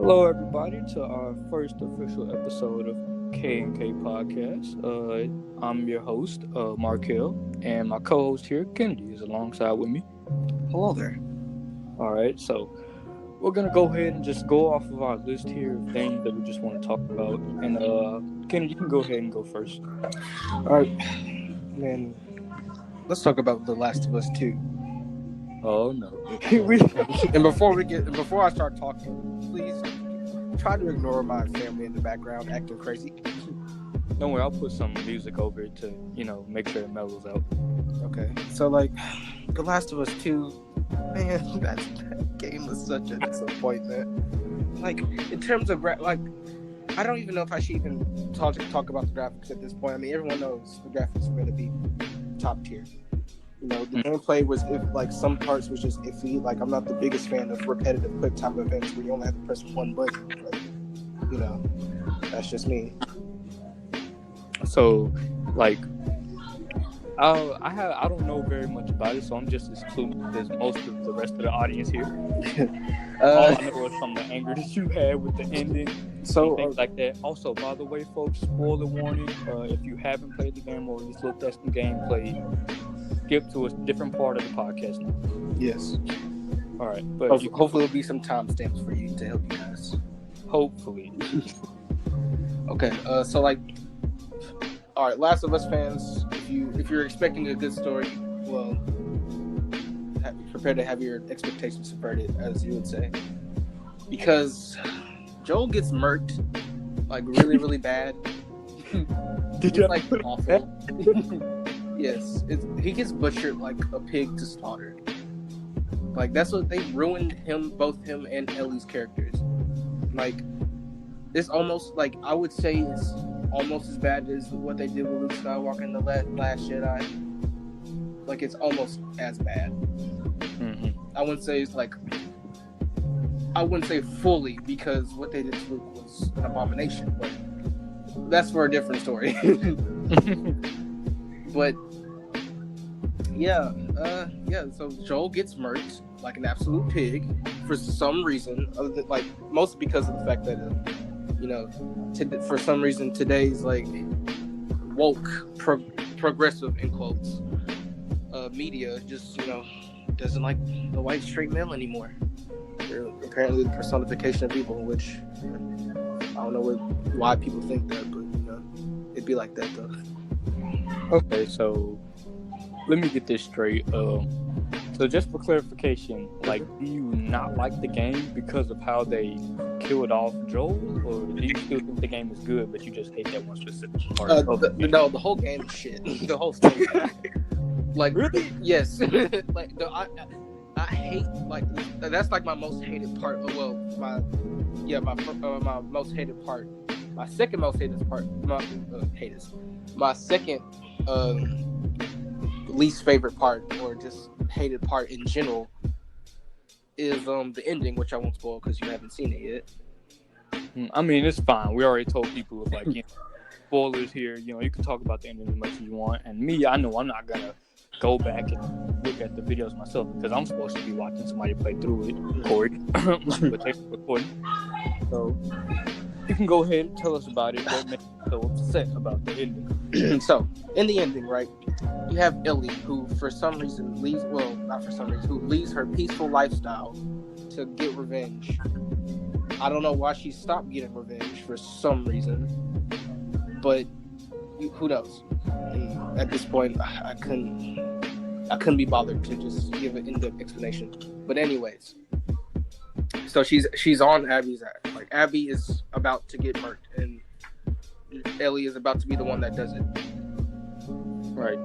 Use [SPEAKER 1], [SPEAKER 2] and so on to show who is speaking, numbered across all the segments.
[SPEAKER 1] Hello, everybody, to our first official episode of K&K Podcast. I'm your host, Markel, and my co-host here, Kennedy, is alongside with me.
[SPEAKER 2] Hello there.
[SPEAKER 1] All right, so we're gonna go ahead and just go off of our list here of things that we just want to talk about. And Kennedy, you can go ahead and go first.
[SPEAKER 2] All right, man. Let's talk about The Last of Us 2.
[SPEAKER 1] Oh no!
[SPEAKER 2] And before I start talking, please try to ignore my family in the background acting crazy.
[SPEAKER 1] Don't worry, I'll put some music over it to make sure it mellows out.
[SPEAKER 2] Okay. So The Last of Us 2, man, that game was such a disappointment. In terms of I don't even know if I should even talk about the graphics at this point. I mean, everyone knows the graphics are going to be top tier. The gameplay was some parts was just iffy. I'm not the biggest fan of repetitive quick time events where you only have to press one button. That's just me.
[SPEAKER 1] So, I don't know very much about it, so I'm just as clueless as most of the rest of the audience here. All I know is from the anger that you had with the ending, things like that. Also, by the way, folks, spoiler warning: if you haven't played the game or just looked at some gameplay, skip to a different part of the podcast now.
[SPEAKER 2] Yes.
[SPEAKER 1] All right, but
[SPEAKER 2] hopefully there'll be some timestamps for you to help you guys.
[SPEAKER 1] Hopefully.
[SPEAKER 2] Okay. All right, Last of Us fans, if you're expecting a good story, well, prepare to have your expectations subverted, as you would say, because Joel gets murked really, really bad.
[SPEAKER 1] Did you
[SPEAKER 2] awful? Yes, he gets butchered like a pig to slaughter. That's what they ruined both him and Ellie's characters. It's almost I would say it's almost as bad as what they did with Luke Skywalker in the Last Jedi. It's almost as bad.
[SPEAKER 1] Mm-hmm.
[SPEAKER 2] I wouldn't say I wouldn't say fully, because what they did to Luke was an abomination, but that's for a different story. But so Joel gets murked like an absolute pig for some reason, other than mostly because of the fact that for some reason today's woke progressive in quotes media just doesn't like the white straight male anymore. They're apparently the personification of evil, which I don't know why people think that, but it'd be like that though.
[SPEAKER 1] Okay, so let me get this straight. So just for clarification, do you not like the game because of how they killed off Joel, or do you still think the game is good, but you just hate that one specific part?
[SPEAKER 2] No, the whole game is shit. The whole story.
[SPEAKER 1] Really?
[SPEAKER 2] Yes. I hate that's my most hated part. Well, my most hated part. My second most hated part. My second least favorite part, or just hated part in general, is the ending, which I won't spoil because you haven't seen it yet.
[SPEAKER 1] I mean, it's fine. We already told people spoilers here. You can talk about the ending as much as you want. And me, I know I'm not gonna go back and look at the videos myself because I'm supposed to be watching somebody play through it, Corey. But they're recording. So you can go ahead and tell us about it. What makes you so upset about the ending?
[SPEAKER 2] So in the ending, right, you have Ellie, who for some reason who leaves her peaceful lifestyle to get revenge. I don't know why she stopped getting revenge for some reason, but who knows? And at this point, I couldn't be bothered to just give an in-depth explanation. But anyways, so she's on Abby's ass. Abby is about to get murked, and Ellie is about to be the one that does it.
[SPEAKER 1] Right.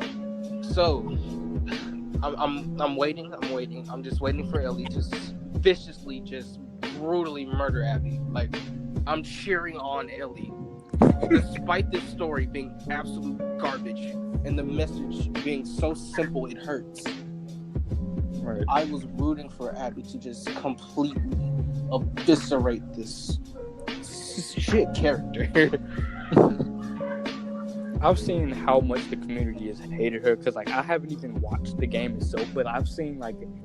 [SPEAKER 2] So I'm waiting. I'm just waiting for Ellie to viciously, just brutally murder Abby. I'm cheering on Ellie, despite this story being absolute garbage and the message being so simple it hurts.
[SPEAKER 1] Right.
[SPEAKER 2] I was rooting for Abby to just completely eviscerate this shit character.
[SPEAKER 1] I've seen how much the community has hated her because, I haven't even watched the game itself, but I've seen,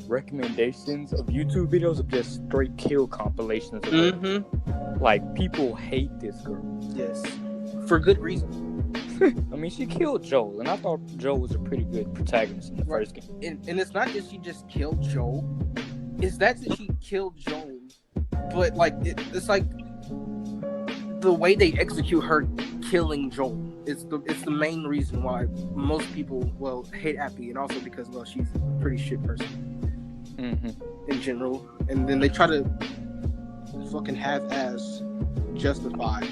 [SPEAKER 1] recommendations of YouTube videos of just straight kill compilations of her. like people hate this girl.
[SPEAKER 2] Yes, for good reason.
[SPEAKER 1] I mean, she killed Joel, and I thought Joel was a pretty good protagonist in the first game.
[SPEAKER 2] And it's not just she just killed Joel. It's that she killed Joel, but like it's like the way they execute her killing Joel. It's the main reason why most people hate Abby, and also because she's a pretty shit person in general. And then they try to fucking half-ass justify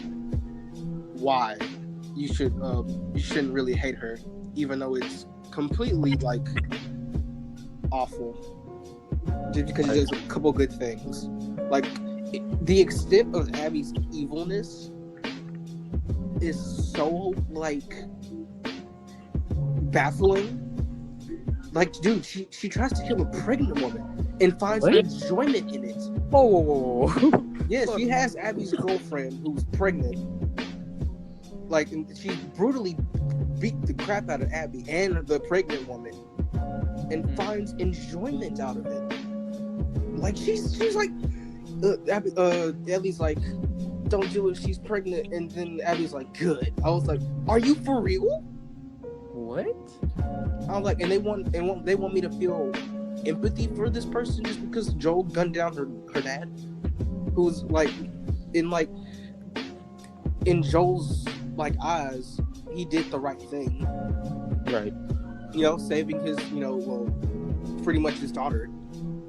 [SPEAKER 2] why you shouldn't really hate her, even though it's completely like awful. Just because she does a couple good things, like the extent of Abby's evilness is so like baffling. Like, dude, she tries to kill a pregnant woman and finds enjoyment in it.
[SPEAKER 1] Whoa.
[SPEAKER 2] Yeah, she has Abby's girlfriend who's pregnant. Like, and she brutally beat the crap out of Abby and the pregnant woman, and finds enjoyment out of it. Like, she's like, Ellie's like, don't do it, she's pregnant, and then Abby's like, good. I was like, are you for real?
[SPEAKER 1] What?
[SPEAKER 2] I was like, and they want me to feel empathy for this person just because Joel gunned down her dad, who's like in Joel's like eyes, he did the right thing,
[SPEAKER 1] right?
[SPEAKER 2] Saving his pretty much his daughter,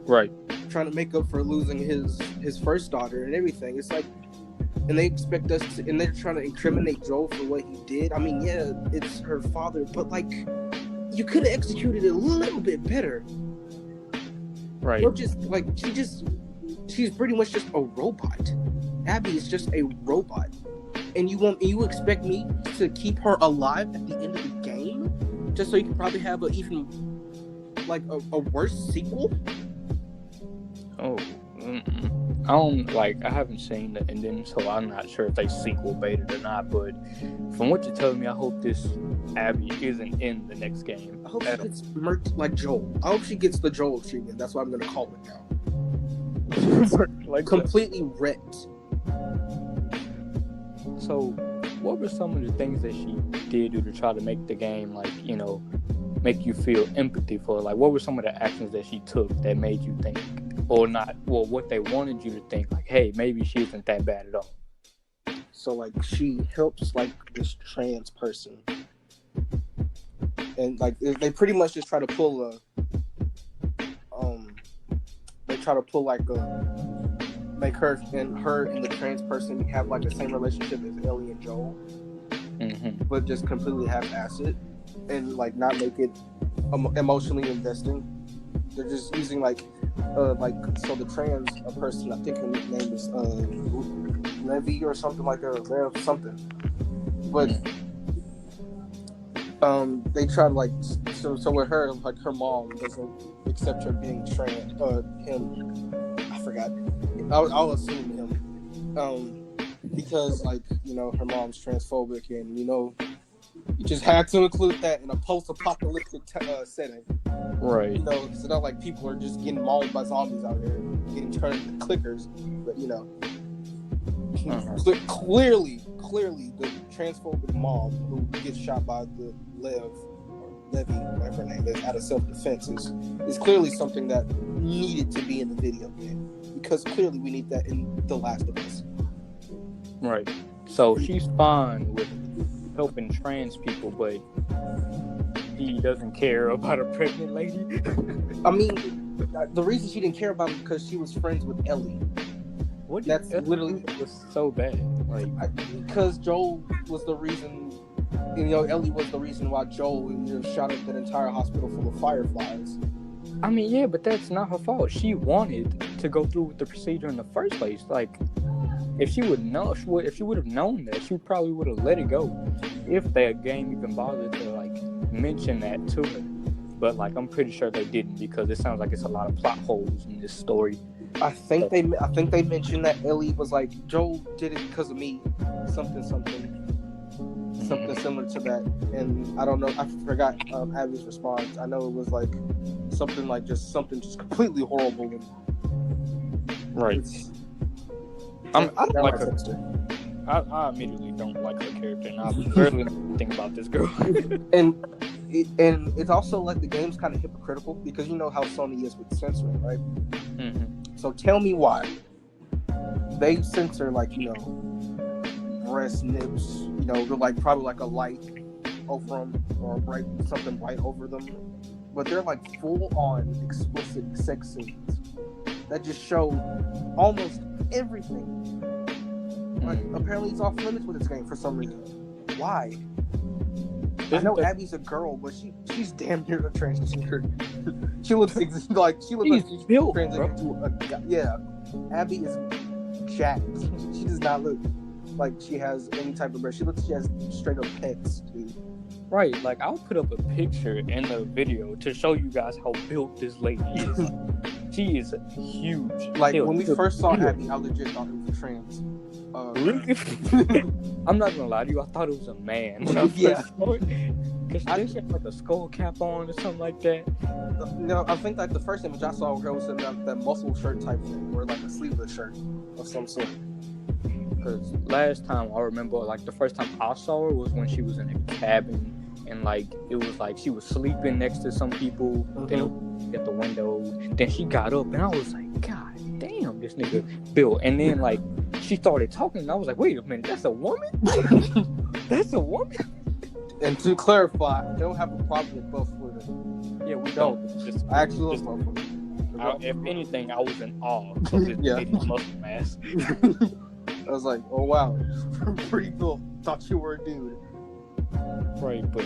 [SPEAKER 1] right?
[SPEAKER 2] Trying to make up for losing his first daughter and everything. It's like, and they expect us to, and they're trying to incriminate Joel for what he did. I mean, yeah, it's her father, but like, you could have executed it a little bit better.
[SPEAKER 1] Right.
[SPEAKER 2] Or just like she's pretty much just a robot. Abby is just a robot, and you expect me to keep her alive at the end of the game, just so you can probably have a worse sequel?
[SPEAKER 1] Oh, I haven't seen the ending, so I'm not sure if they sequel baited or not. But from what you're telling me, I hope this Abby isn't in the next game.
[SPEAKER 2] I hope she gets murked like Joel. I hope she gets the Joel treatment. That's what I'm gonna call it now.
[SPEAKER 1] Like
[SPEAKER 2] completely wrecked.
[SPEAKER 1] So, what were some of the things that she did do to try to make the game, make you feel empathy for her? Like, what were some of the actions that she took that made you think, or not, well, what they wanted you to think, like, hey, maybe she isn't that bad at all?
[SPEAKER 2] So, like, she helps, like, this trans person. And, like, they pretty much just try to pull make her and the trans person have, like, the same relationship as Ellie and Joel. But just completely half-ass it. And, like, not make it emotionally investing. They're just using, so the trans person, I think her name is Levy or something like that, or Lev something. But they try to so with her, like, her mom doesn't accept her being trans. Him, I forgot. I'll assume him. Because her mom's transphobic, and you just had to include that in a post-apocalyptic setting.
[SPEAKER 1] Right.
[SPEAKER 2] It's not like people are just getting mauled by zombies out there, getting turned into clickers. But, clearly, the transphobic mom who gets shot by the Levy, whatever her name is, out of self-defense is clearly something that needed to be in the video game. Because clearly we need that in The Last of Us.
[SPEAKER 1] Right. So she's fine with helping trans people, but he doesn't care about a pregnant lady.
[SPEAKER 2] I mean, the reason she didn't care about it because she was friends with Ellie. That's literally
[SPEAKER 1] was so bad.
[SPEAKER 2] Because Joel was the reason. Ellie was the reason why Joel shot up that entire hospital full of fireflies.
[SPEAKER 1] I mean, yeah, but that's not her fault. She wanted to go through with the procedure in the first place. Like, if she would have known that, she probably would have let it go. If that game even bothered to mention that to her, but I'm pretty sure they didn't, because it sounds like it's a lot of plot holes in this story.
[SPEAKER 2] I think they mentioned that Ellie was like, Joel did it because of me, something similar to that, and I don't know. I forgot Abby's response. I know it was something just completely horrible.
[SPEAKER 1] Right. I'm
[SPEAKER 2] I don't
[SPEAKER 1] like
[SPEAKER 2] like Finster.
[SPEAKER 1] I immediately don't like her character, and I barely think about this girl.
[SPEAKER 2] And it's also like the game's kind of hypocritical because you know how Sony is with censoring, right?
[SPEAKER 1] Mm-hmm.
[SPEAKER 2] So tell me why they censor like, you know, breast nips, you know, like probably like a light over them or bright something bright over them, but they're like full on explicit sex scenes that just show almost everything. Like apparently it's off limits with this game for some reason. Why? I know Abby's a girl, but she's damn near a transgender. she looks like she's
[SPEAKER 1] built,
[SPEAKER 2] transitioned to a yeah. Abby is jacked. She does not look like she has any type of breast. She looks like she has straight up pecs, dude.
[SPEAKER 1] Right, like I'll put up a picture in the video to show you guys how built this lady is. She is huge.
[SPEAKER 2] Like when we first saw Abby, I legit thought it was a trans.
[SPEAKER 1] Really? I'm not gonna lie to you. I thought it was a man.
[SPEAKER 2] Yeah.
[SPEAKER 1] Because she had like a skull cap on or something like that.
[SPEAKER 2] No, I think like the first image I saw of her was in that muscle shirt type thing, or like a sleeveless shirt of some sort.
[SPEAKER 1] Because last time I remember, like the first time I saw her was when she was in a cabin, and like it was like she was sleeping next to some people.
[SPEAKER 2] Mm-hmm.
[SPEAKER 1] Then it was at the window. Then she got up, and I was like, God damn, this nigga built. And then like she started talking, and I was like, wait a minute, that's a woman? That's a woman?
[SPEAKER 2] And to clarify, I don't have a problem with both women.
[SPEAKER 1] Yeah, we don't.
[SPEAKER 2] I actually love both women.
[SPEAKER 1] If anything, I was in awe of this lady's muscle mass.
[SPEAKER 2] I was like, oh wow, pretty cool. Thought you were a dude.
[SPEAKER 1] Right, but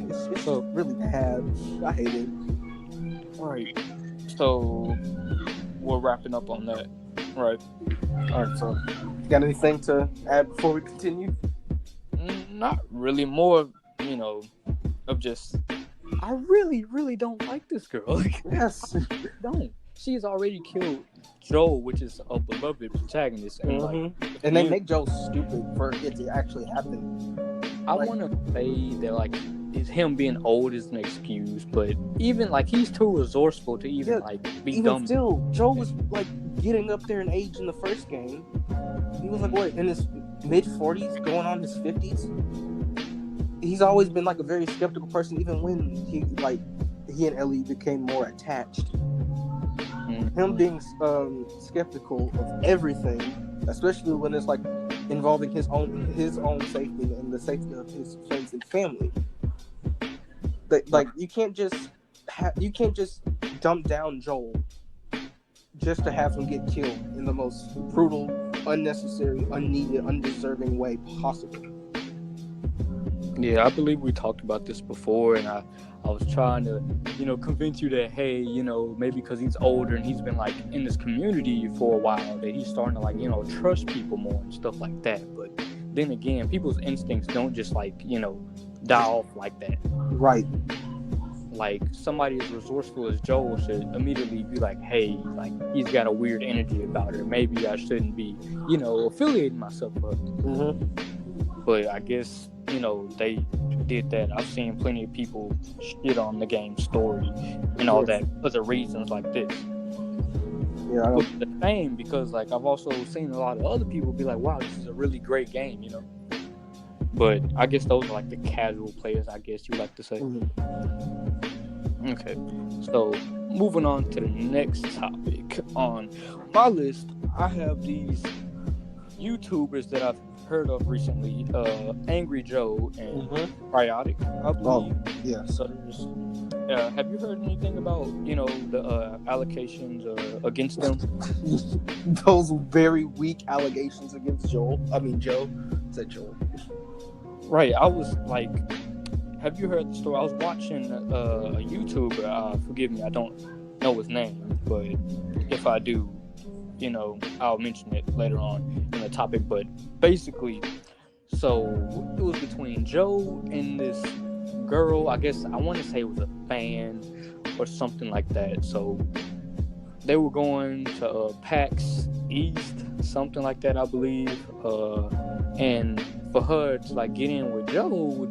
[SPEAKER 2] it's so really bad. I hate it.
[SPEAKER 1] Right. So we're wrapping up on that. Right.
[SPEAKER 2] Alright, so got anything to add before we continue?
[SPEAKER 1] Not really. More, you know, of just I really, really don't like this girl.
[SPEAKER 2] Yes.
[SPEAKER 1] Don't. She's already killed Joel, which is a beloved protagonist, and like,
[SPEAKER 2] and they make Joel stupid for it to actually happen.
[SPEAKER 1] I want to say that like him being old is an excuse, but even like he's too resourceful to even like be
[SPEAKER 2] even
[SPEAKER 1] dumb.
[SPEAKER 2] Still, Joel was like getting up there in age in the first game. He was like what, in his mid-40s, going on his 50s. He's always been like a very skeptical person, even when he and Ellie became more attached. Him being skeptical of everything, especially when it's like involving his own safety and the safety of his friends and family. Like you can't just dump down Joel just to have him get killed in the most brutal, unnecessary, unneeded, undeserving way possible.
[SPEAKER 1] Yeah, I believe we talked about this before, and I was trying to, you know, convince you that, hey, you know, maybe because he's older and he's been, like, in this community for a while, that he's starting to, like, you know, trust people more and stuff like that. But then again, people's instincts don't just, like, you know, die off like that.
[SPEAKER 2] Right.
[SPEAKER 1] Like, somebody as resourceful as Joel should immediately be like, hey, like, he's got a weird energy about it. Maybe I shouldn't be, you know, affiliating myself with him. But I guess, you know, they did that. I've seen plenty of people shit on the game's story and all that because of reasons like this.
[SPEAKER 2] Yeah,
[SPEAKER 1] But it's the same because, like, I've also seen a lot of other people be like, wow, this is a really great game, you know? But I guess those are, like, the casual players, I guess you like to say. Okay, so moving on to the next topic. On my list, I have these YouTubers that I've heard of recently, Angry Joe and Cryotic, I believe.
[SPEAKER 2] Yes.
[SPEAKER 1] So have you heard anything about, you know, the allegations against them?
[SPEAKER 2] Those very weak allegations against Joe. Said Joel.
[SPEAKER 1] Right, I was like, have you heard the story? I was watching a YouTuber, forgive me, I don't know his name, but if I do, you know, I'll mention it later on in the topic. But basically, so it was between Joe and this girl. I guess I want to say it was a fan or something like that. So they were going to PAX East, something like that, I believe. And for her to like get in with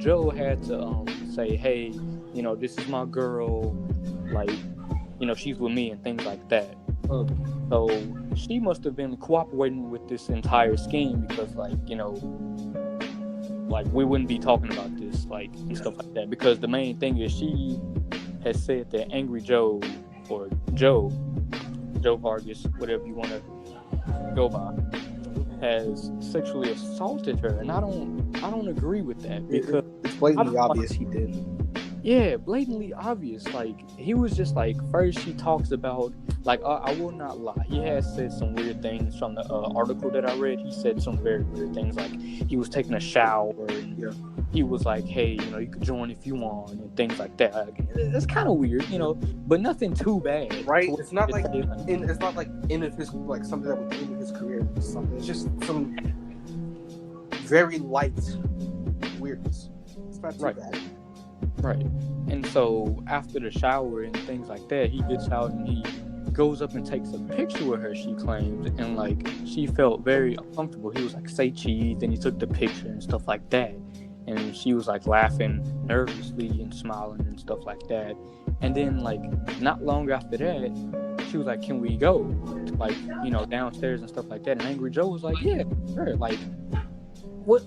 [SPEAKER 1] Joe had to say, hey, you know, this is my girl, like, you know, she's with me and things like that. So she must have been cooperating with this entire scheme because, like, you know, like we wouldn't be talking about this, like, and stuff like that. Because the main thing is she has said that Angry Joe or Joe Vargas, whatever you want to go by, has sexually assaulted her, and I don't agree with that because
[SPEAKER 2] it's blatantly obvious he did.
[SPEAKER 1] Yeah, blatantly obvious. Like, he was just like, first she talks about, like, I will not lie, he has said some weird things from the article that I read. He said some very weird things, like he was taking a shower and he was like, hey, you know, you could join if you want, and things like that. Like, it's kind of weird, you know, but nothing too bad,
[SPEAKER 2] right? It's not like it's not like end of his, like something that would end his career or something. It's just some very light weirdness. It's not too bad.
[SPEAKER 1] Right. And so after the shower and things like that, he gets out and he goes up and takes a picture with her, she claims, and like she felt very uncomfortable. He was like, say cheese, and he took the picture and stuff like that. And she was like laughing nervously and smiling and stuff like that. And then like not long after that, she was like, can we go, like, you know, downstairs and stuff like that? And Angry Joe was like, yeah, sure. Like, what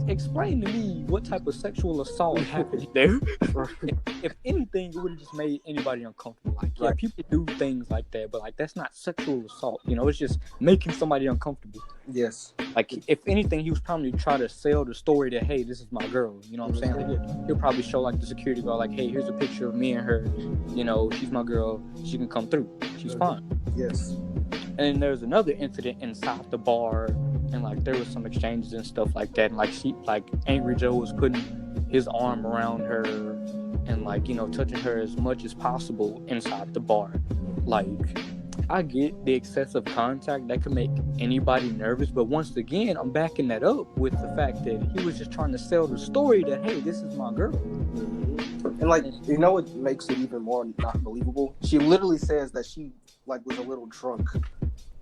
[SPEAKER 1] explain to me what type of sexual assault happened there. If anything, it would have just made anybody uncomfortable. Like, yeah, people do things like that, but like that's not sexual assault, you know. It's just making somebody uncomfortable.
[SPEAKER 2] Yes.
[SPEAKER 1] Like, if anything, he was probably trying to sell the story that, hey, this is my girl, you know what I'm saying? Like, he'll probably show like the security guard, like, hey, here's a picture of me and her, you know, she's my girl, she can come through, she's fine.
[SPEAKER 2] Yes.
[SPEAKER 1] And then there's another incident inside the bar, and like there was some exchanges and stuff like that, and like Angry Joe was putting his arm around her and like, you know, touching her as much as possible inside the bar. Like, I get the excessive contact that could make anybody nervous, but once again, I'm backing that up with the fact that he was just trying to sell the story that, hey, this is my girl.
[SPEAKER 2] And like, you know what makes it even more not believable? She literally says that she like was a little drunk.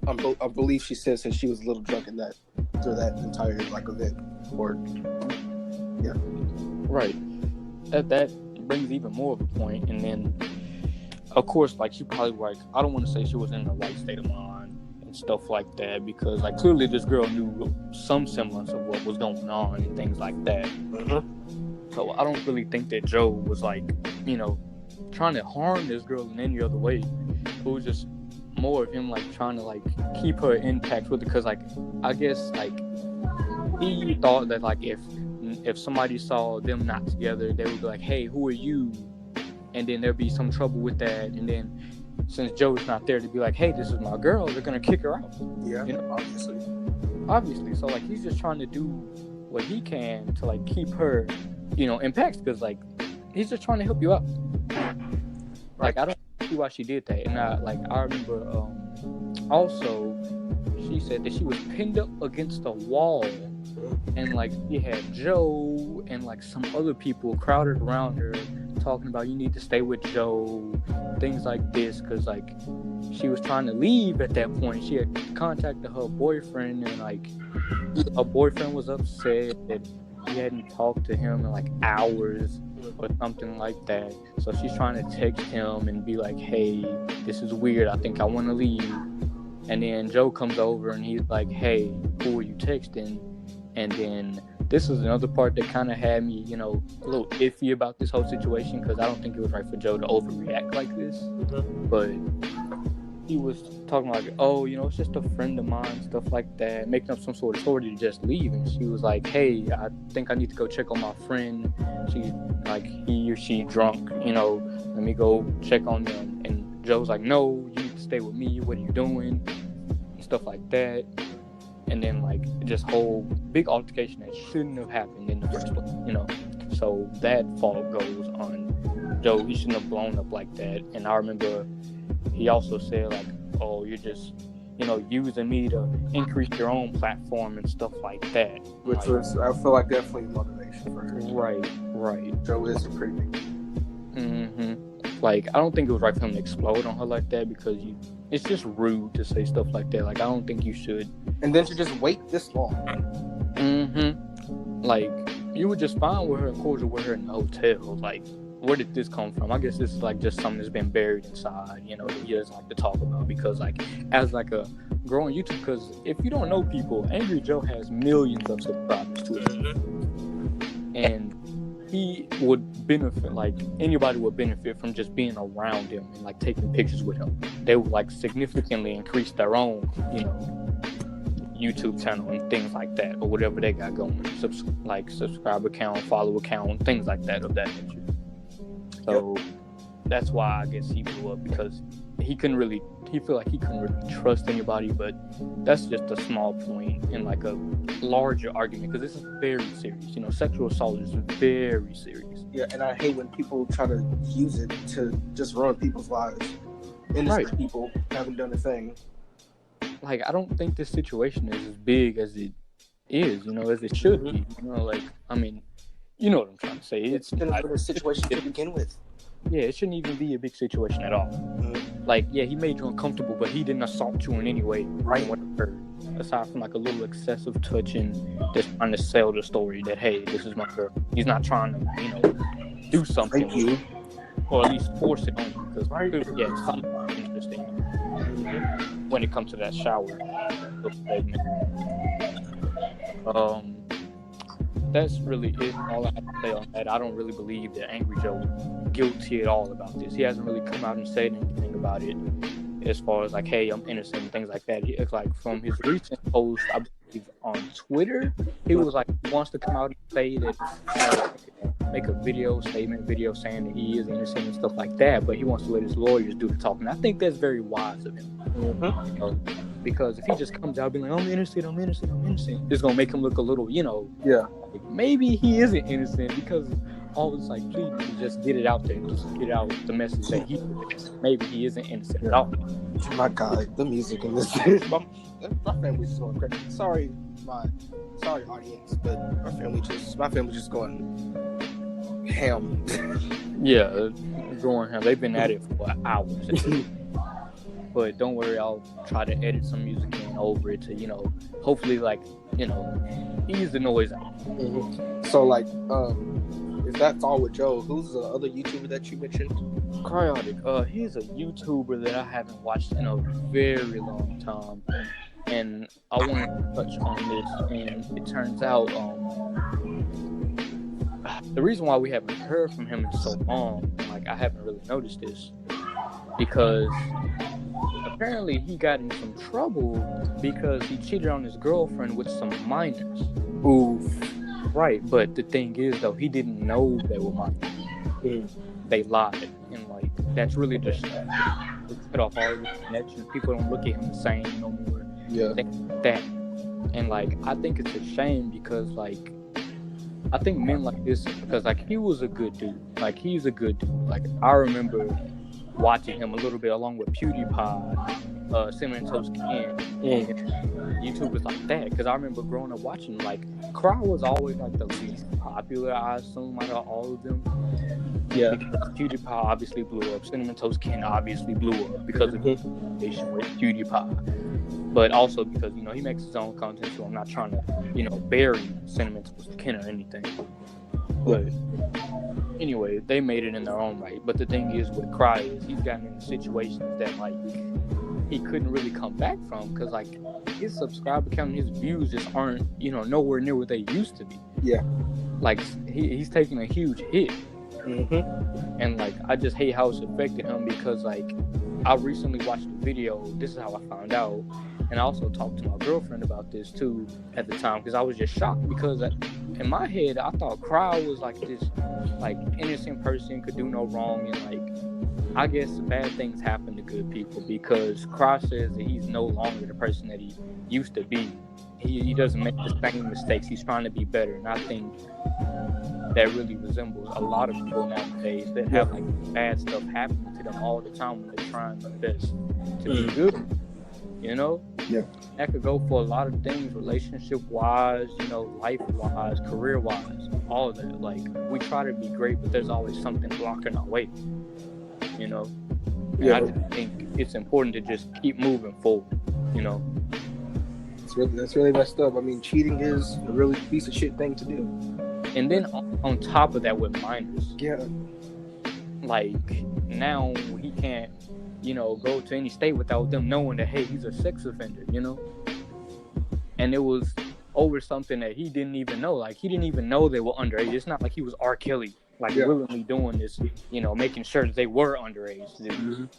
[SPEAKER 2] I believe she says that she was a little drunk in that through that entire like event. Or yeah,
[SPEAKER 1] right. That brings even more of a point. And then, of course, like she probably like, I don't want to say she was in the right state of mind and stuff like that, because like clearly this girl knew some semblance of what was going on and things like that. So I don't really think that Joe was like, you know, trying to harm this girl in any other way. It was just more of him like trying to like keep her intact with it, because like I guess like he thought that like if somebody saw them not together, they would be like, hey, who are you? And then there'd be some trouble with that. And then since Joe's not there to be like, hey, this is my girl, they're gonna kick her out.
[SPEAKER 2] Yeah,
[SPEAKER 1] you know? Obviously. So like he's just trying to do what he can to like keep her, you know, impact, because like he's just trying to help you out. Like, I don't see why she did that. And I remember also she said that she was pinned up against a wall, and like she had Joe and like some other people crowded around her talking about, you need to stay with Joe, things like this, because like she was trying to leave at that point. She had contacted her boyfriend, and like her boyfriend was upset that he hadn't talked to him in like hours or something like that. So she's trying to text him and be like, hey, this is weird, I think I want to leave. And then Joe comes over and he's like, hey, who are you texting? And then this is another part that kind of had me, you know, a little iffy about this whole situation, because I don't think it was right for Joe to overreact like this. But he was talking like, oh, you know, it's just a friend of mine, stuff like that, making up some sort of story to just leave. And she was like, hey, I think I need to go check on my friend. She's like, he or she drunk, you know, let me go check on them. And Joe's like, no, you need to stay with me, what are you doing? And stuff like that. And then like just whole big altercation that shouldn't have happened in the first place, you know. So that fault goes on Joe. He shouldn't have blown up like that. And I remember he also said like, oh, you're just, you know, using me to increase your own platform and stuff like that.
[SPEAKER 2] Which like, was, I feel like, definitely motivation for her.
[SPEAKER 1] Right.
[SPEAKER 2] Joe is pretty big.
[SPEAKER 1] Like, I don't think it was right for him to explode on her like that, because it's just rude to say stuff like that. Like, I don't think you should.
[SPEAKER 2] And then to just wait this long.
[SPEAKER 1] Like, you were just fine with her and cordial with her in the hotel. Like, where did this come from? I guess this is like just something that's been buried inside, you know, that he doesn't like to talk about because like as like a growing YouTube, because if you don't know people, Angry Joe has millions of subscribers to it. And he would benefit, like anybody would benefit from just being around him and like taking pictures with him. They would like significantly increase their own, you know, YouTube channel and things like that, or whatever they got going, like subscriber count, follow count, things like that of that nature. So that's why I guess he blew up, because he felt like he couldn't really trust anybody. But that's just a small point in like a larger argument, because this is very serious. You know, sexual assault is very serious.
[SPEAKER 2] Yeah, and I hate when people try to use it to just ruin people's lives. Innocent people haven't done a thing.
[SPEAKER 1] Like, I don't think this situation is as big as it is, you know, as it should be. You know, like, I mean, you know what I'm trying to say.
[SPEAKER 2] It's been a situation to begin with.
[SPEAKER 1] Yeah, it shouldn't even be a big situation at all. Like, yeah, he made you uncomfortable, but he didn't assault you in any way. Right. Aside from like a little excessive touching, just trying to sell the story that, hey, this is my girl. He's not trying to, you know, do something with you, or at least force it on you. Because, yeah, it's something interesting when it comes to that shower segment. That's really it. All I have to say on that. I don't really believe that Angry Joe is guilty at all about this. He hasn't really come out and said anything about it, as far as like, hey, I'm innocent and things like that. It's like from his recent post, I believe on Twitter, he was like, he wants to come out and say that, make a video saying that he is innocent and stuff like that, but he wants to let his lawyers do the talking. I think that's very wise of him. You know, because if he just comes out being like, I'm innocent, it's gonna make him look a little, you know, like maybe he isn't innocent, because all it's like, please just get it out there, just get out the message that maybe he isn't innocent at all.
[SPEAKER 2] My God, the music in this, my family's just going crazy. Sorry audience, but my family just going ham.
[SPEAKER 1] Yeah, going ham. They've been at it for hours. But don't worry, I'll try to edit some music in over it to, you know, hopefully, like, you know, ease the noise out.
[SPEAKER 2] So, like, if that's all with Joe, who's the other YouTuber that you mentioned?
[SPEAKER 1] Cryotic. He's a YouTuber that I haven't watched in a very long time. And I want to touch on this. And it turns out, the reason why we haven't heard from him in so long, like, I haven't really noticed this, because apparently he got in some trouble because he cheated on his girlfriend with some minors.
[SPEAKER 2] Oof.
[SPEAKER 1] Right, but the thing is, though, he didn't know they were minors. They lied, and like that's really just cut off all the connections. People don't look at him the same no more.
[SPEAKER 2] Yeah.
[SPEAKER 1] That, and like I think it's a shame, because like I think men like this, because like he was a good dude. Like he's a good dude. Like I remember watching him a little bit along with PewDiePie, Cinnamon Toast Ken, YouTubers like that. Because I remember growing up watching, like, Cry was always like the least popular, I assume, out of all of them. Yeah. Because PewDiePie obviously blew up. Cinnamon Toast Ken obviously blew up because of his relation with PewDiePie. But also because, you know, he makes his own content, so I'm not trying to, you know, bury Cinnamon Toast Ken or anything. But anyway, they made it in their own right. But the thing is with Cry is he's gotten into situations that like he couldn't really come back from, because like his subscriber count and his views just aren't, you know, nowhere near what they used to be.
[SPEAKER 2] Yeah.
[SPEAKER 1] Like he's taking a huge hit. And like I just hate how it's affected him, because like I recently watched a video. This is how I found out. And I also talked to my girlfriend about this too at the time, because I was just shocked, because in my head I thought Cry was like this like innocent person, could do no wrong, and like I guess bad things happen to good people, because Cry says that he's no longer the person that he used to be. He doesn't make the same mistakes. He's trying to be better, and I think that really resembles a lot of people nowadays that have like bad stuff happening to them all the time when they're trying their best to be good. You know?
[SPEAKER 2] Yeah.
[SPEAKER 1] That could go for a lot of things, relationship-wise, you know, life-wise, career-wise, all of that. Like, we try to be great, but there's always something blocking our way, you know? And I just think it's important to just keep moving forward, you know?
[SPEAKER 2] That's really messed up. I mean, cheating is a really piece of shit thing to do.
[SPEAKER 1] And then on top of that with minors.
[SPEAKER 2] Yeah.
[SPEAKER 1] like now he can't, go to any state without them knowing that, hey, he's a sex offender, and it was over something that he didn't even know. Like, he didn't even know they were underage. It's not like he was R. Kelly, like, willingly doing this, making sure that they were underage.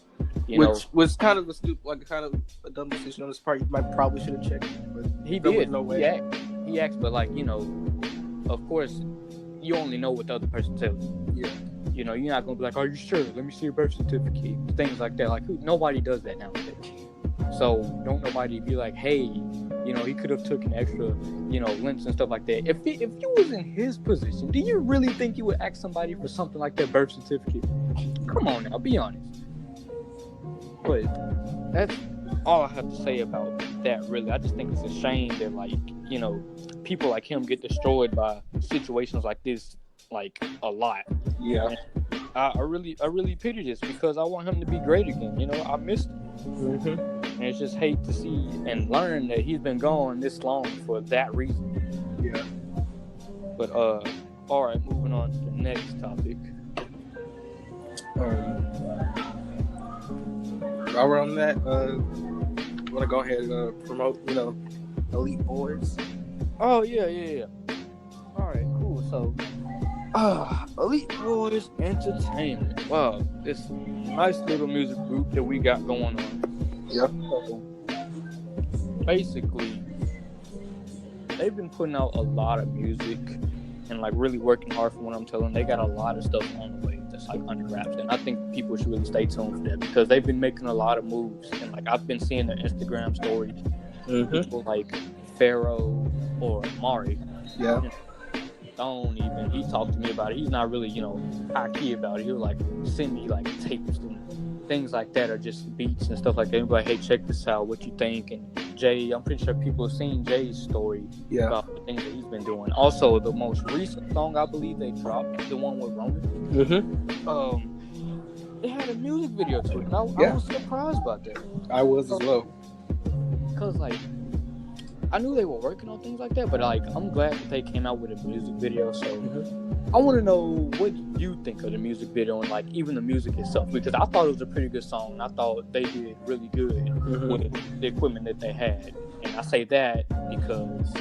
[SPEAKER 2] Which was kind of a dumb decision on his part. You probably should have checked. But
[SPEAKER 1] he did.
[SPEAKER 2] No way.
[SPEAKER 1] He asked, but like, of course, you only know what the other person tells you.
[SPEAKER 2] Yeah.
[SPEAKER 1] You're not gonna be like, "Are you sure? Let me see your birth certificate." Things like that. Like, nobody does that nowadays. So don't nobody be like, "Hey, he could have took an extra, lengths and stuff like that." If you was in his position, do you really think you would ask somebody for something like that birth certificate? Come on now, be honest. But that's all I have to say about that. Really, I just think it's a shame that, like, people like him get destroyed by situations like this, like, a lot.
[SPEAKER 2] Yeah.
[SPEAKER 1] And I really pity this because I want him to be great again. I missed him.
[SPEAKER 2] Mm-hmm.
[SPEAKER 1] And it's just hate to see and learn that he's been gone this long for that reason.
[SPEAKER 2] Yeah.
[SPEAKER 1] But all right, moving on to the next topic.
[SPEAKER 2] While we're on that, want to go ahead and promote, Elite Boys.
[SPEAKER 1] Oh yeah. All right, cool. So, Elite Boys Entertainment. Wow, this nice little music group that we got going on.
[SPEAKER 2] Yep.
[SPEAKER 1] So, basically, they've been putting out a lot of music and like really working hard for what I'm telling. They got a lot of stuff on the way that's like under wraps, and I think people should really stay tuned for that because they've been making a lot of moves. And like I've been seeing their Instagram stories, people like Pharaoh or Mari.
[SPEAKER 2] Yeah.
[SPEAKER 1] Stone, even he talked to me about it. He's not really, high key about it. He'll like send me like tapes and things like that, or just beats and stuff like that. He'll be like, "Hey, check this out. What you think?" And Jay, I'm pretty sure people have seen Jay's story about the things that he's been doing. Also, the most recent song I believe they dropped, the one with Roman. It had a music video to it. And I was surprised about that.
[SPEAKER 2] I was as well.
[SPEAKER 1] Because like, I knew they were working on things like that, but like, I'm glad that they came out with a music video. So I want to know what you think of the music video and like even the music itself, because I thought it was a pretty good song. And I thought they did really good with the equipment that they had. And I say that because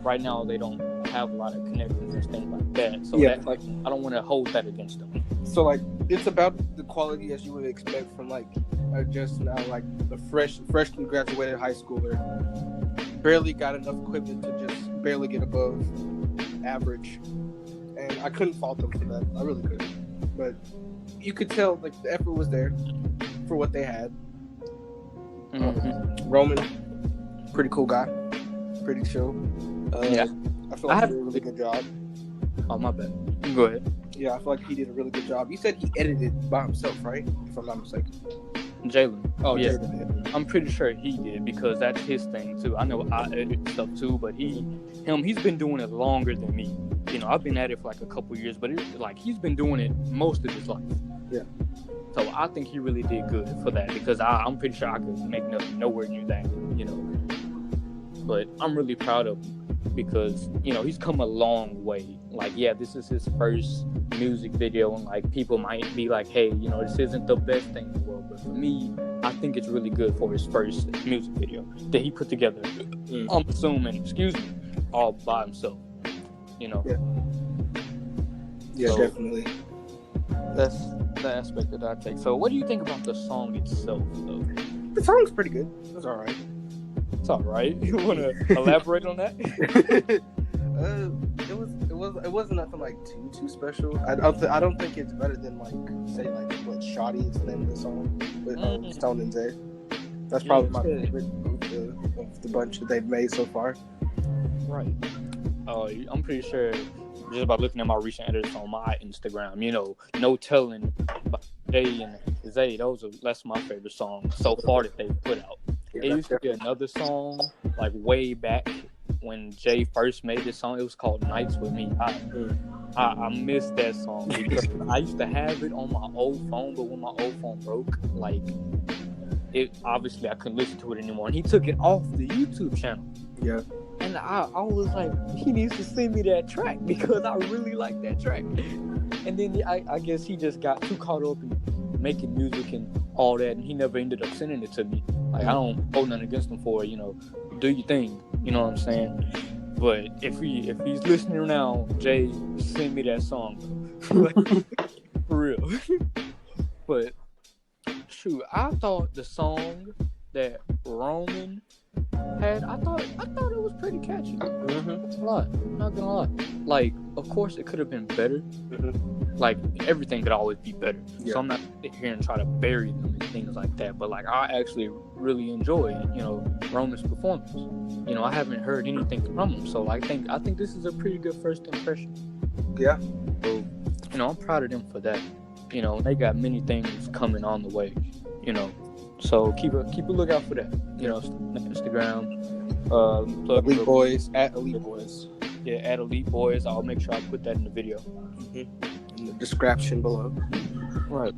[SPEAKER 1] right now they don't have a lot of connections and things like that. So that, like, I don't want to hold that against them.
[SPEAKER 2] So like, it's about the quality as you would expect from like just now like the freshly graduated high schooler. Barely got enough equipment to just barely get above average, and I couldn't fault them for that. I really couldn't. But you could tell like the effort was there for what they had. Roman, pretty cool guy, pretty chill. I feel like he did a really good job.
[SPEAKER 1] Oh, my bad. Go ahead.
[SPEAKER 2] Yeah, I feel like he did a really good job. You said he edited by himself, right? If I'm not mistaken.
[SPEAKER 1] Jalen.
[SPEAKER 2] Oh,
[SPEAKER 1] yeah.
[SPEAKER 2] Jalen did.
[SPEAKER 1] I'm pretty sure he did because that's his thing too. I know I edit stuff too, but he's been doing it longer than me. I've been at it for like a couple years, but he's been doing it most of his life.
[SPEAKER 2] Yeah.
[SPEAKER 1] So I think he really did good for that because I'm pretty sure I could make nothing nowhere near that. But I'm really proud of him because he's come a long way. Like, yeah, this is his first music video, and like people might be like, hey, this isn't the best thing in the world, but for me, I think it's really good for his first music video that he put together. I'm assuming, all by himself.
[SPEAKER 2] Yeah, so, definitely.
[SPEAKER 1] That's the aspect that I take. So what do you think about the song itself, though?
[SPEAKER 2] The song's pretty good. It's all right.
[SPEAKER 1] It's all right. You want to elaborate on that?
[SPEAKER 2] It wasn't nothing like too special. I don't think it's better than like say like what Shawty is the name of the song with Stone and Zay. That's probably my favorite of the bunch that they've made so far. Right.
[SPEAKER 1] I'm pretty sure just about looking at my recent edits on my Instagram, No Telling by Jay and Zay. That's my favorite song so far that they've put out. It used to be another song like way back when Jay first made this song. It was called Nights With Me. I missed that song because I used to have it on my old phone, but when my old phone broke, like obviously I couldn't listen to it anymore. And he took it off the YouTube channel.
[SPEAKER 2] Yeah.
[SPEAKER 1] And I was like, he needs to send me that track because I really like that track. And then I guess he just got too caught up in making music and all that, and he never ended up sending it to me. Like, I don't hold nothing against him for it, you know, do your thing, you know what I'm saying? But if he's listening now, Jay, send me that song, like, for real. But shoot, I thought the song that Roman had, I thought it was pretty catchy. That's a lot. I'm not gonna lie. Like, of course, it could have been better. Like, everything could always be better.
[SPEAKER 2] Yeah.
[SPEAKER 1] So I'm not sitting here and try to bury them and things like that. But like, I actually really enjoy, you know, Roman's performance. You know, I haven't heard anything from him, so I think this is a pretty good first impression.
[SPEAKER 2] Yeah.
[SPEAKER 1] So, you know, I'm proud of them for that. You know, they got many things coming on the way. You know, so keep a lookout for that. You know, Instagram, plug
[SPEAKER 2] Elite Boys at Elite Boys.
[SPEAKER 1] Yeah, at Elite Boys. I'll make sure I put that in the video.
[SPEAKER 2] In the description below.
[SPEAKER 1] Right.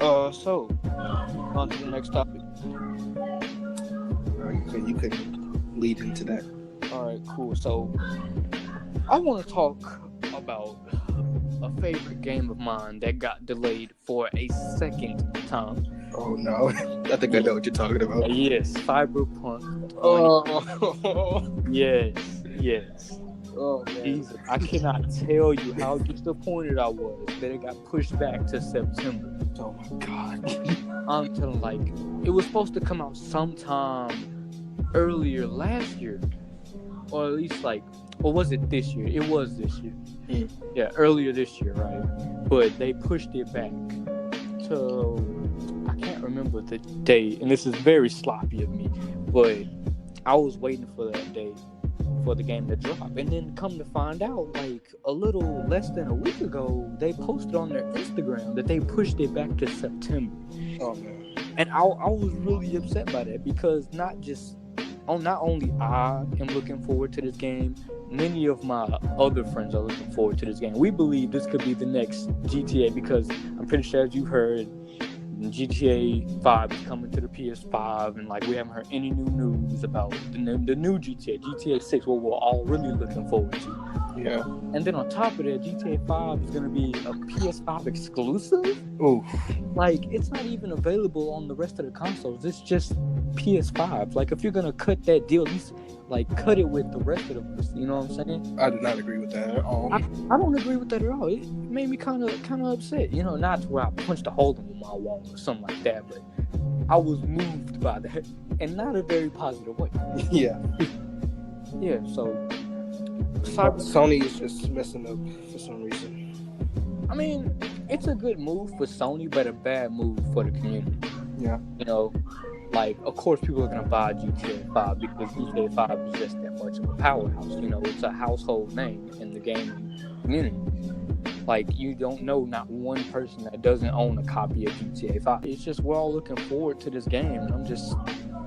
[SPEAKER 1] So on to the next topic.
[SPEAKER 2] You could lead into that.
[SPEAKER 1] All right, cool. So I want to talk about a favorite game of mine that got delayed for a second time.
[SPEAKER 2] Oh no, I think I know what you're talking about.
[SPEAKER 1] Yes, Cyberpunk.
[SPEAKER 2] Oh,
[SPEAKER 1] Yes.
[SPEAKER 2] oh man.
[SPEAKER 1] Jesus, I cannot tell you how disappointed I was that it got pushed back to September.
[SPEAKER 2] Oh my god.
[SPEAKER 1] I'm telling, like, it was supposed to come out sometime earlier last year, or at least like, or was it this year? It was this year. Yeah, earlier this year, right? But they pushed it back to, I can't remember the date, and this is very sloppy of me, but I was waiting for that day for the game to drop, and then come to find out, like, a little less than a week ago, they posted on their Instagram that they pushed it back to September.
[SPEAKER 2] Oh man.
[SPEAKER 1] And I was really upset by that, because not only I am looking forward to this game, many of my other friends are looking forward to this game. We believe this could be the next GTA, because I'm pretty sure, as you've heard, GTA 5 is coming to the PS5, and like, we haven't heard any new news about the new GTA 6, what we're all really looking forward to.
[SPEAKER 2] Yeah.
[SPEAKER 1] And then on top of that, GTA 5 is going to be a PS5 exclusive.
[SPEAKER 2] Ooh.
[SPEAKER 1] Like, it's not even available on the rest of the consoles. It's just PS5. Like, if you're going to cut that deal, at least, like, cut it with the rest of the person. You know what I'm saying?
[SPEAKER 2] I do not agree with that at all.
[SPEAKER 1] I don't agree with that at all. It made me kind of upset. You know, not to where I punched a hole in my wall or something like that, but I was moved by that, and not a very positive way.
[SPEAKER 2] Yeah.
[SPEAKER 1] Yeah, so
[SPEAKER 2] Sony is just messing up for some reason.
[SPEAKER 1] I mean, it's a good move for Sony, but a bad move for the community.
[SPEAKER 2] Yeah.
[SPEAKER 1] You know, like, of course people are going to buy GTA 5 because GTA 5 is just that much of a powerhouse. You know, it's a household name in the gaming community. Like, you don't know not one person that doesn't own a copy of GTA 5. It's just, we're all looking forward to this game, and I'm just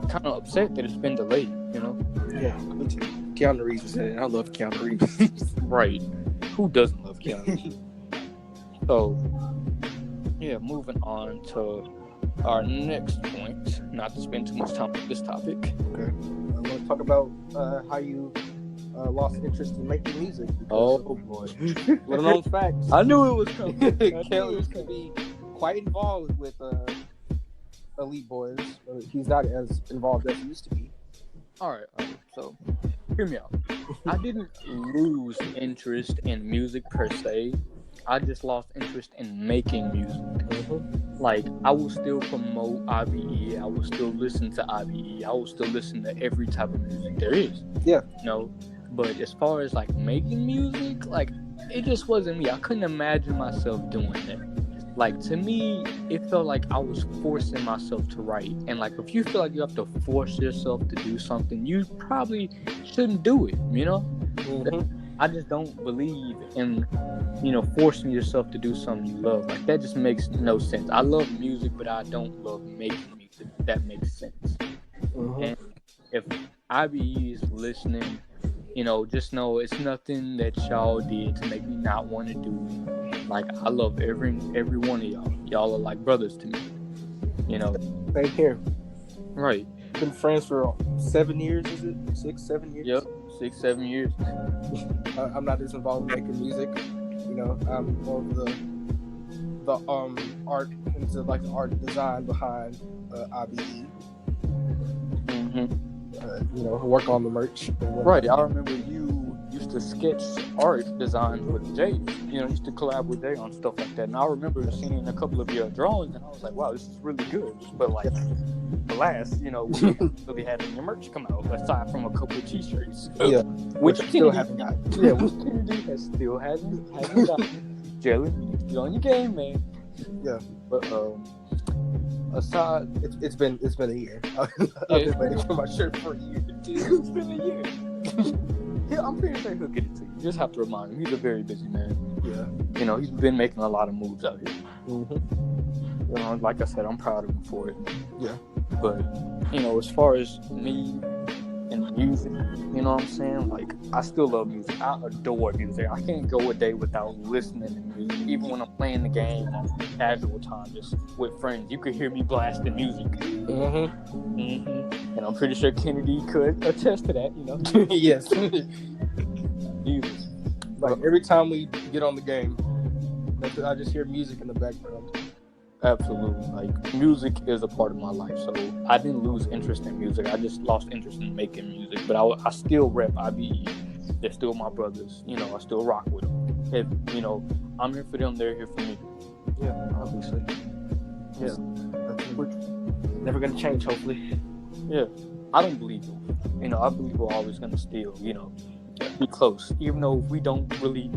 [SPEAKER 1] kind of upset that it's been delayed, you know?
[SPEAKER 2] Yeah, me too. Keanu Reeves is in it. I love Keanu Reeves.
[SPEAKER 1] Right. Who doesn't love Keanu Reeves? So, yeah, moving on to our next point, not to spend too much time on this topic.
[SPEAKER 2] Okay. I want to talk about how you lost interest in making music.
[SPEAKER 1] Oh boy.
[SPEAKER 2] Little known facts.
[SPEAKER 1] I knew it was coming.
[SPEAKER 2] Kelly used to be quite involved with Elite Boys. He's not as involved as he used to be.
[SPEAKER 1] Alright, so hear me out. I didn't lose interest in music per se. I just lost interest in making music. Like, I will still promote IBE. I will still listen to IBE. I will still listen to every type of music there is.
[SPEAKER 2] Yeah.
[SPEAKER 1] You know? But as far as, like, making music, like, it just wasn't me. I couldn't imagine myself doing that. Like, to me, it felt like I was forcing myself to write. And, like, if you feel like you have to force yourself to do something, you probably shouldn't do it, you know? I just don't believe in, you know, forcing yourself to do something you love. Like, that just makes no sense. I love music, but I don't love making music. That makes sense. And if IBE is listening, you know, just know it's nothing that y'all did to make me not want to do it. Like, I love every one of y'all. Y'all are like brothers to me. You know?
[SPEAKER 2] Same here.
[SPEAKER 1] Right.
[SPEAKER 2] Been friends for 7 years, is it? 6, 7 years?
[SPEAKER 1] Yep. 6, 7 years.
[SPEAKER 2] I'm not as involved in making music. You know, I'm more of the art into like the art design behind IBE. You know, work on the merch.
[SPEAKER 1] Right. I remember you used to sketch art designs with Jay. You know, used to collab with Jay on stuff like that. And I remember seeing a couple of your drawings, and I was like, wow, this is really good. But like, alas, you know, we haven't really had any merch come out aside from a couple of T-shirts.
[SPEAKER 2] Yeah,
[SPEAKER 1] which
[SPEAKER 2] still
[SPEAKER 1] Kennedy,
[SPEAKER 2] haven't got.
[SPEAKER 1] yeah, which Kennedy has still hasn't got. Jalen, you're still on your game, man.
[SPEAKER 2] Yeah,
[SPEAKER 1] but aside,
[SPEAKER 2] it's been a year. I've been waiting for my shirt for a year.
[SPEAKER 1] It's been a year. Yeah, I'm pretty sure he'll get it to you. You just have to remind him. He's a very busy man.
[SPEAKER 2] Yeah,
[SPEAKER 1] you know, he's been making a lot of moves out here.
[SPEAKER 2] Mm-hmm.
[SPEAKER 1] You know, like I said, I'm proud of him for it.
[SPEAKER 2] Yeah,
[SPEAKER 1] but you know, as far as me and music, you know what I'm saying? Like, I still love music. I adore music. I can't go a day without listening to music. Even when I'm playing the game on casual time, just with friends, you could hear me blasting music. And I'm pretty sure Kennedy could attest to that, you know?
[SPEAKER 2] Yes.
[SPEAKER 1] Music.
[SPEAKER 2] Like, every time we get on the game, I just hear music in the background.
[SPEAKER 1] Absolutely. Like, music is a part of my life, so I didn't lose interest in music. I just lost interest in making music. But I still rep IBE. They're still my brothers. You know, I still rock with them. If, you know, I'm here for them, they're here for me.
[SPEAKER 2] Yeah, obviously.
[SPEAKER 1] Yeah.
[SPEAKER 2] Never gonna change, hopefully.
[SPEAKER 1] Yeah. I don't believe it. You know, I believe we're always gonna still, you know, be close. Even though we don't really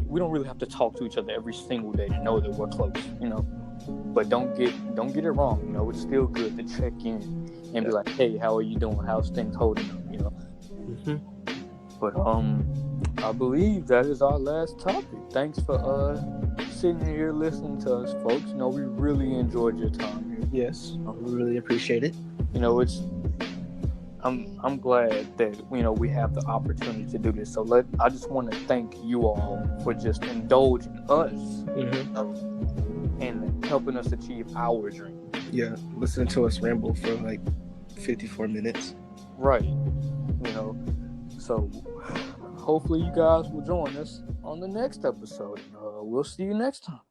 [SPEAKER 1] have to talk to each other every single day to know that we're close, you know. But don't get it wrong, you know, it's still good to check in and be like, hey, how are you doing? How's things holding up, you know? But I believe that is our last topic. Thanks for sitting here listening to us, folks. You know, we really enjoyed your time here.
[SPEAKER 2] Yes, I really appreciate it.
[SPEAKER 1] You know, I'm glad that, you know, we have the opportunity to do this. So I just want to thank you all for just indulging us and helping us achieve our dream.
[SPEAKER 2] Yeah, listening to us ramble for like 54 minutes.
[SPEAKER 1] Right. You know, so hopefully you guys will join us on the next episode. We'll see you next time.